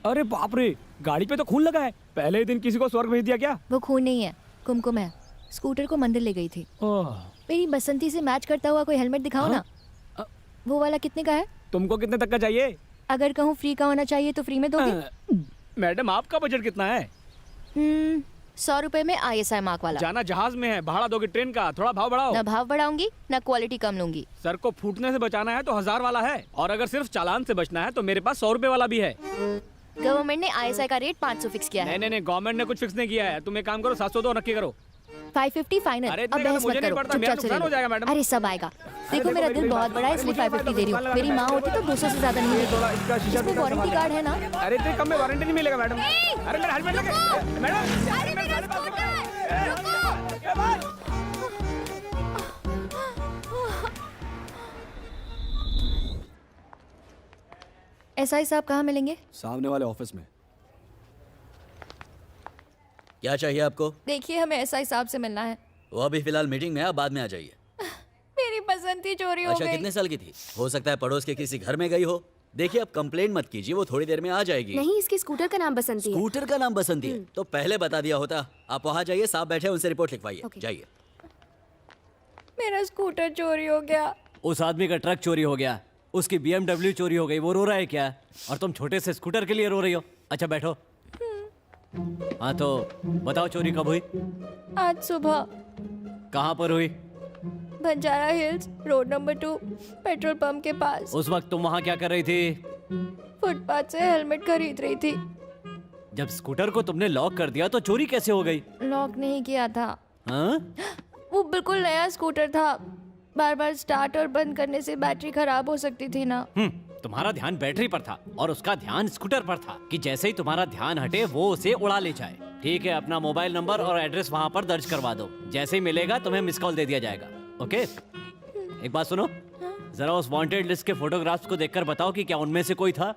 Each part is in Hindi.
अरे बाप रे, गाड़ी पे तो खून लगा है। पहले ही दिन किसी को स्वर्ग भेज दिया क्या? वो खून नहीं है, कुमकुम है। स्कूटर को मंदिर ले गई थी। ओह, मेरी बसंती से मैच करता हुआ कोई हेलमेट दिखाओ ना। वो वाला कितने का है? तुमको कितने तक का चाहिए? अगर कहूँ फ्री का होना चाहिए तो फ्री में दोगे? मैडम आपका बजट कितना है? 100 रुपए में ISI मार्क वाला। जाना जहाज में है, भाड़ा दोगे ट्रेन का, थोड़ा भाव बढ़ाओ। ना भाव बढ़ाऊंगी ना क्वालिटी कम लूंगी। सर को फूटने से बचाना है तो 1000 वाला है, और अगर सिर्फ चालान से बचना है तो मेरे पास 100 रुपए वाला भी है। गवर्नमेंट ने ISI का रेट 500 फिक्स किया है। नहीं, गवर्नमेंट ने कुछ फिक्स नहीं किया है। तुम एक काम करो, 700 दो, नक्की करो। 550 फाइनल। अरे अब बहस मत करो, चुपचाप से ले हो जाएगा मैडम। लो। अरे सब आएगा। देखो मेरा दिल बहुत बड़ा है इसलिए 550 दे रही हूँ। मेरी माँ होती तो 200 से ज्यादा नहीं देती। इसमें वारंटी कार्ड है ना? अरे इतने कम में वारंटी नहीं मिलेगा मैडम। अरे मेरा हेलमेट लगे मैडम। SI साहब कहाँ मिलेंगे? सामने वाले ऑफिस में। क्या चाहिए आपको? देखिए हमें SI साहब से मिलना है। वो अभी फिलहाल मीटिंग में है, आप बाद में आ जाइए। मेरी बसंती चोरी हो अच्छा, गई। कितने साल की थी? हो सकता है पड़ोस के किसी घर में गई हो। देखिए, आप कंप्लेंट मत कीजिए, वो थोड़ी देर में आ जाएगी। नहीं, इसके स्कूटर का नाम बसंती है। स्कूटर का नाम बसंती है तो पहले बता दिया होता। आप वहाँ जाइए, साहब बैठे हैं, उनसे रिपोर्ट लिखवाइए। जाइए। मेरा स्कूटर चोरी हो गया। उस आदमी का ट्रक चोरी हो गया, उसकी BMW चोरी हो गई। वो रो रहा है क्या? और तुम छोटे से स्कूटर के लिए रो रही हो? अच्छा बैठो। हाँ तो बताओ, चोरी कब हुई? आज सुबह। कहाँ पर हुई? Banjara hills, road number 2, petrol pump के पास। उस वक्त तुम वहाँ क्या कर रही थी? फुटपाथ से हेलमेट खरीद रही थी। जब स्कूटर को तुमने लॉक कर दिया तो चोरी कैसे हो गई? लॉक नहीं किया था। हाँ? वो बिल्कुल नया स्कूटर था। बार बार स्टार्ट और बंद करने से बैटरी खराब हो सकती थी ना। तुम्हारा ध्यान बैटरी पर था और उसका ध्यान स्कूटर पर था कि जैसे ही तुम्हारा ध्यान हटे वो उसे उड़ा ले जाए। ठीक है, अपना मोबाइल नंबर और एड्रेस वहाँ पर दर्ज करवा दो। जैसे ही मिलेगा तुम्हें मिस कॉल दे दिया जाएगा। ओके? एक बात सुनो, जरा उस वांटेड लिस्ट के फोटोग्राफ्स को देखकर बताओ कि क्या उनमें से कोई था।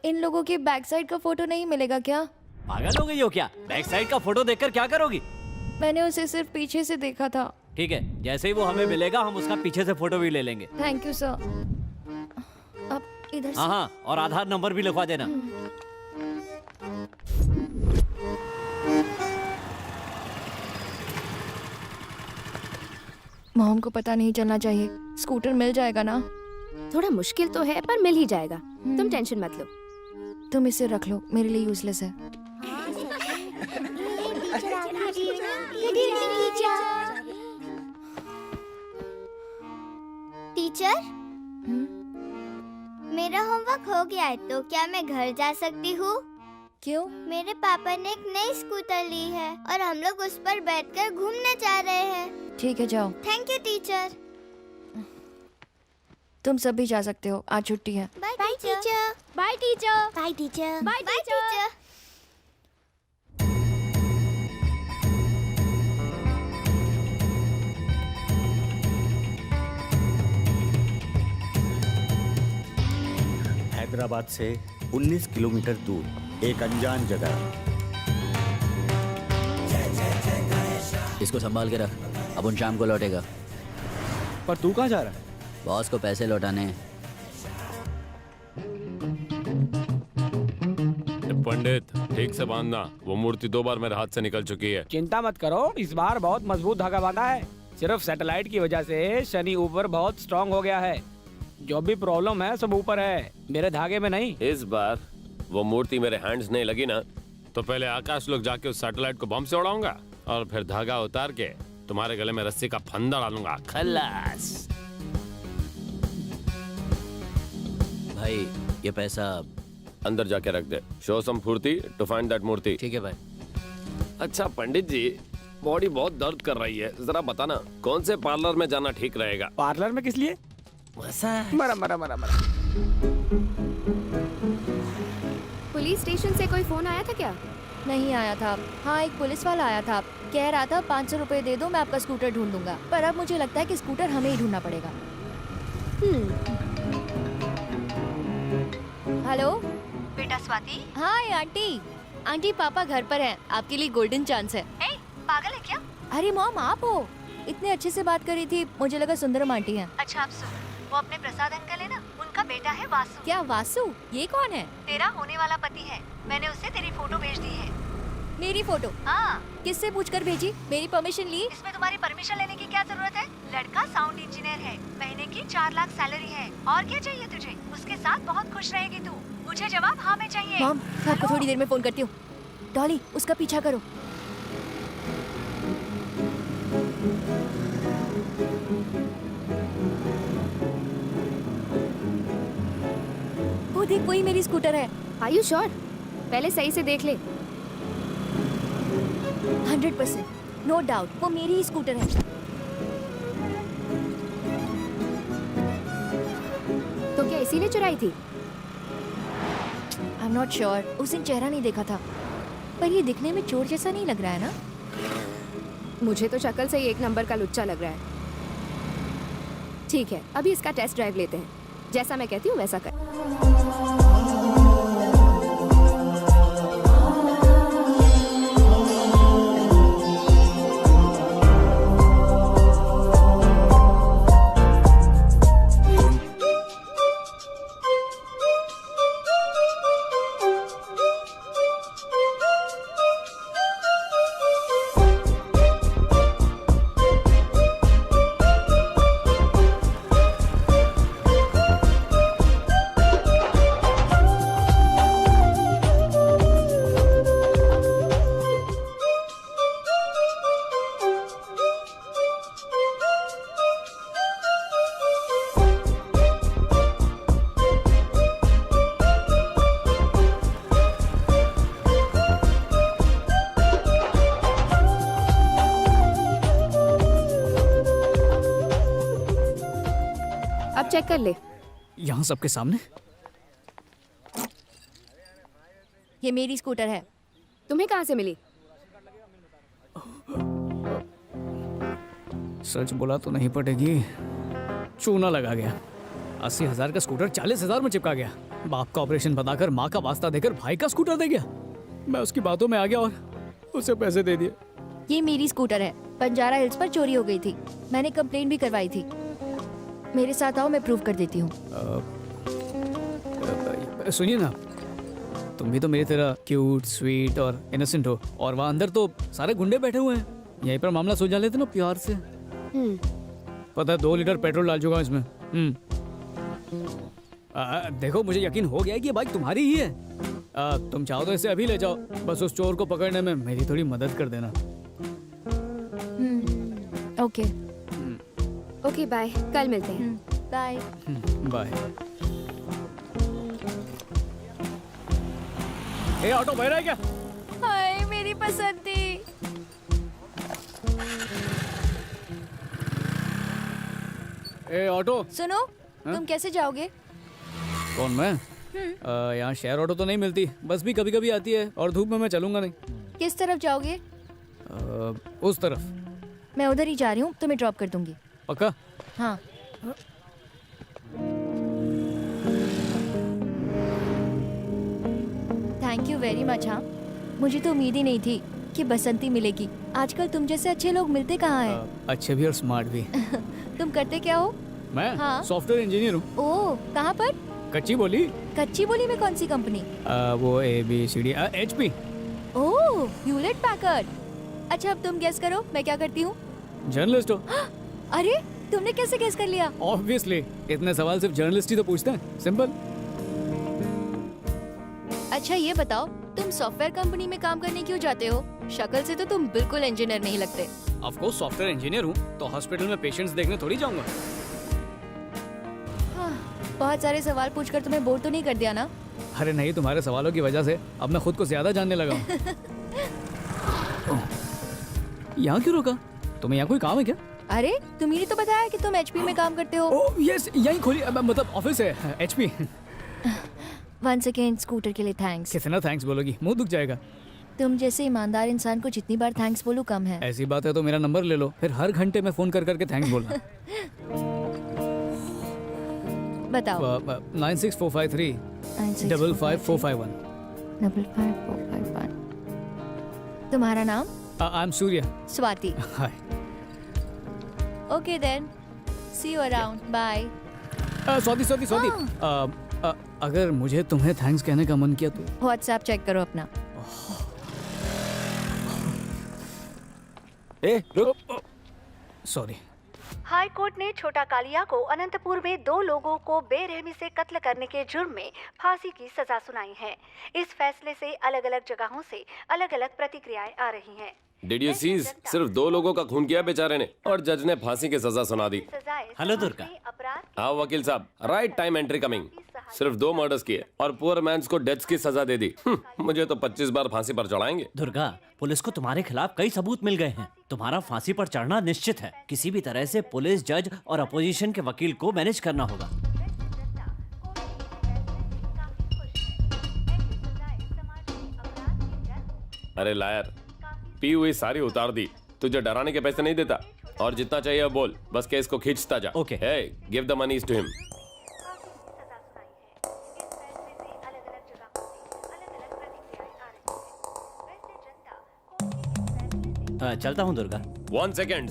इन लोगों के बैक साइड का फोटो नहीं मिलेगा क्या? पागल हो गई हो क्या? बैक साइड का फोटो देखकर क्या करोगी? मैंने उसे सिर्फ पीछे से देखा था। ठीक है, जैसे ही वो हमें मिलेगा हम उसका पीछे से फोटो भी ले लेंगे। Thank you sir. अब इधर से। हाँ, और आधार नंबर भी लिखवा देना। मॉम को पता नहीं चलना चाहिए। स्कूटर मिल जाएगा ना? थोड़ा मुश्किल तो है पर मिल ही जाएगा। तुम टेंशन मत लो। तुम इसे रख लो, मेरे लिए यूजलेस है। टीचर, मेरा होमवर्क हो गया है तो क्या मैं घर जा सकती हूँ? क्यों? मेरे पापा ने एक नई स्कूटर ली है और हम लोग उस पर बैठकर घूमने जा रहे हैं। ठीक है, जाओ। Thank you teacher. तुम सब भी जा सकते हो, आज छुट्टी है। Bye teacher. Bye teacher. Bye teacher. Bye teacher. Hyderabad से 19 किलोमीटर दूर एक अनजान जगह। इसको संभाल के रख, अब उन शाम को लौटेगा। पर तू कहाँ जा रहा है? बॉस को पैसे लौटाने हैं। पंडित, ठीक से बांधना, वो मूर्ति 2 बार मेरे हाथ से निकल चुकी है। चिंता मत करो, इस बार बहुत मजबूत धागा बांधा है। सिर्फ सैटेलाइट की वजह से शनि ऊपर बहुत स्ट्रांग हो गया है। जो भी प्रॉब्लम है सब ऊपर है, मेरे धागे में नहीं। इस बार वो मूर्ति मेरे हैंड्स नहीं लगी ना तो पहले आकाश लोग जाके उस सैटेलाइट को बम से उड़ाऊंगा और फिर धागा उतार के तुम्हारे गले में रस्सी का फंदा डालूंगा। खलास। भाई ये पैसा अंदर जाके रख दे। शो सम फुर्ती टू फाइंड दैट मूर्ति। ठीक है भाई। अच्छा पंडित जी, बॉडी बहुत दर्द कर रही है, जरा बताना कौन से पार्लर में जाना ठीक रहेगा? पार्लर में किस लिए? मरा मरा मरा मरा। पुलिस स्टेशन से कोई फोन आया था क्या? नहीं आया था। हाँ, एक पुलिस वाला आया था, कह रहा था 500 रुपए दे दो मैं आपका स्कूटर ढूंढ दूंगा। पर अब मुझे लगता है कि स्कूटर हमें ही ढूंढना पड़ेगा। हेलो बेटा स्वाति। Hi aunty. आंटी पापा घर पर हैं, आपके लिए गोल्डन चांस है। पागल है क्या? अरे मॉम आप हो? इतने अच्छे से बात करी थी, मुझे लगा सुंदरम आंटी हैं। अच्छा आप सुन, वो अपने प्रसाद अंकल है ना, उनका बेटा है वासु। क्या वासु? ये कौन है? तेरा होने वाला पति है। मैंने उससे तेरी फोटो भेज दी है। मेरी फोटो? हाँ, किससे पूछकर भेजी? मेरी परमिशन ली? इसमें तुम्हारी परमिशन लेने की क्या जरूरत है? लड़का साउंड इंजीनियर है, महीने की 4 लाख सैलरी है। और क्या चाहिए तुझे? उसके साथ बहुत खुश रहेगी तू। मुझे जवाब हाँ में चाहिए। मॉम, मैं आपको थोड़ी देर में फोन करती हूँ। डॉली, उसका पीछा करो। वो देख, वही मेरी स्कूटर है। Are you sure? पहले सही से देख ले। 100%, नो डाउट, वो मेरी ही स्कूटर है। तो क्या इसी ने चुराई थी? आई एम नॉट श्योर, उस दिन चेहरा नहीं देखा था, पर ये दिखने में चोर जैसा नहीं लग रहा है ना? मुझे तो शक्ल से ही एक नंबर का लुच्चा लग रहा है। ठीक है, अभी इसका टेस्ट ड्राइव लेते हैं। जैसा मैं कहती हूँ वैसा कर। अब चेक कर ले। यहाँ सबके सामने? ये मेरी स्कूटर है। तुम्हें कहाँ से मिली? सच बोला तो नहीं पटेगी, चूना लगा गया। 80,000 का स्कूटर 40,000 में चिपका गया। बाप का ऑपरेशन बताकर, माँ का वास्ता देकर भाई का स्कूटर दे गया। मैं उसकी बातों में आ गया और उसे पैसे दे दिए। ये मेरी स्कूटर है, बंजारा हिल्स पर चोरी हो गई थी। मैंने कंप्लेंट भी करवाई थी। मेरे साथ आओ, मैं प्रूव कर देती हूँ। सुनिए ना, तुम भी तो मेरी तरह क्यूट, स्वीट और इनोसेंट हो, और वहाँ अंदर तो सारे गुंडे बैठे हुए हैं। यहीं पर मामला सुलझा लेते ना प्यार से। पता है 2 लीटर पेट्रोल डाल चुका हूँ इसमें। देखो, मुझे यकीन हो गया है कि ये बाइक तुम्हारी ही है। तुम चाहो तो इसे अभी ले जाओ, बस उस चोर को पकड़ने में मेरी थोड़ी मदद कर देना। ओके ओके बाय, कल मिलते हैं। बाय। बाय। ए ऑटो भर रहा है क्या? हाय मेरी पसंदी। ए ऑटो सुनो, तुम कैसे जाओगे? कौन, मैं? यहाँ शेयर ऑटो तो नहीं मिलती, बस भी कभी कभी आती है, और धूप में मैं चलूंगा नहीं। किस तरफ जाओगे? उस तरफ। मैं उधर ही जा रही हूँ, तुम्हें ड्रॉप कर दूंगी। पक्का? हाँ। Thank you very much. हाँ, मुझे तो उम्मीद ही नहीं थी कि बसंती मिलेगी। आजकल तुम जैसे अच्छे लोग मिलते कहाँ हैं? अच्छे भी और स्मार्ट भी। तुम करते क्या हो? मैं हाँ। सॉफ्टवेयर इंजीनियर हूँ। ओह, कहाँ पर? कच्ची बोली? कच्ची बोली में कौन सी कंपनी? वो ABCD HP। ओह, ह्यूलेट पैकर्ड। अच्छा, अब तुम गेस करो मैं क्या करती हूँ? जर्नलिस्ट हो? अरे, तुमने कैसे गेस कर लिया? ऑब्वियसली, इतने सवाल सिर्फ जर्नलिस्ट ही तो पूछते हैं। सिंपल। अच्छा ये बताओ, तुम सॉफ्टवेयर कंपनी में काम करने क्यों जाते हो? शक्ल से तो तुम बिल्कुल इंजीनियर नहीं लगते। ऑफ कोर्स सॉफ्टवेयर इंजीनियर हूँ, तो हॉस्पिटल में पेशेंट्स देखने थोड़ी जाऊंगा। बहुत सारे सवाल पूछकर तुम्हें बोर तो नहीं कर दिया ना? अरे नहीं, तुम्हारे सवालों की वजह से अब मैं खुद को ज्यादा जानने लगा हूँ। यहाँ क्यों रोका? तुम्हें यहाँ कोई काम है क्या? अरे, तुम्ही ने तो बताया कि तुम HP में काम करते हो। ओह यस, यहीं खोली, मतलब ऑफिस है HP। वंस अगेन स्कूटर के लिए थैंक्स। कितना थैंक्स बोलोगी, मुंह दुख जाएगा। तुम जैसे ईमानदार इंसान को जितनी बार थैंक्स बोलूं कम है। ऐसी बात है तो मेरा नंबर ले लो, फिर हर घंटे में फोन कर करके थैंक्स बोलना। बताओ। 96453 55451। 55451। तुम्हारा नाम? I am Surya. Swati. Hi. Okay then, see you around, bye. Swati, अगर मुझे तुम्हें थैंक्स कहने का मन किया तो व्हाट्सएप चेक करो अपना। ए रुक। सॉरी। हाई कोर्ट ने छोटा कालिया को अनंतपुर में 2 लोगों को बेरहमी से कत्ल करने के जुर्म में फांसी की सजा सुनाई है। इस फैसले से अलग अलग जगहों से अलग अलग प्रतिक्रियाएं आ रही हैं। डिड यू सी, सिर्फ 2 लोगों का खून किया बेचारे ने और जज ने फांसी की सजा सुना दी। हेलो दुर्गा। अपराध हाँ वकील साहब, राइट टाइम एंट्री कमिंग। सिर्फ 2 मर्डर्स किए और पुअर मैंस को डेथ्स की सजा दे दी। मुझे तो 25 बार फांसी पर चढ़ाएंगे। दुर्गा, पुलिस को तुम्हारे खिलाफ कई सबूत मिल गए हैं। तुम्हारा फांसी पर चढ़ना निश्चित है। किसी भी तरह से पुलिस, जज और अपोजिशन के वकील को मैनेज करना होगा। अरे लायर, पी हुई सारी उतार दी। तुझे डराने के पैसे नहीं देता और जितना चाहिए बोल, बस केस को खींचता जा। Okay. Hey, give the monies to him. चलता हूँ दुर्गा। 1 second.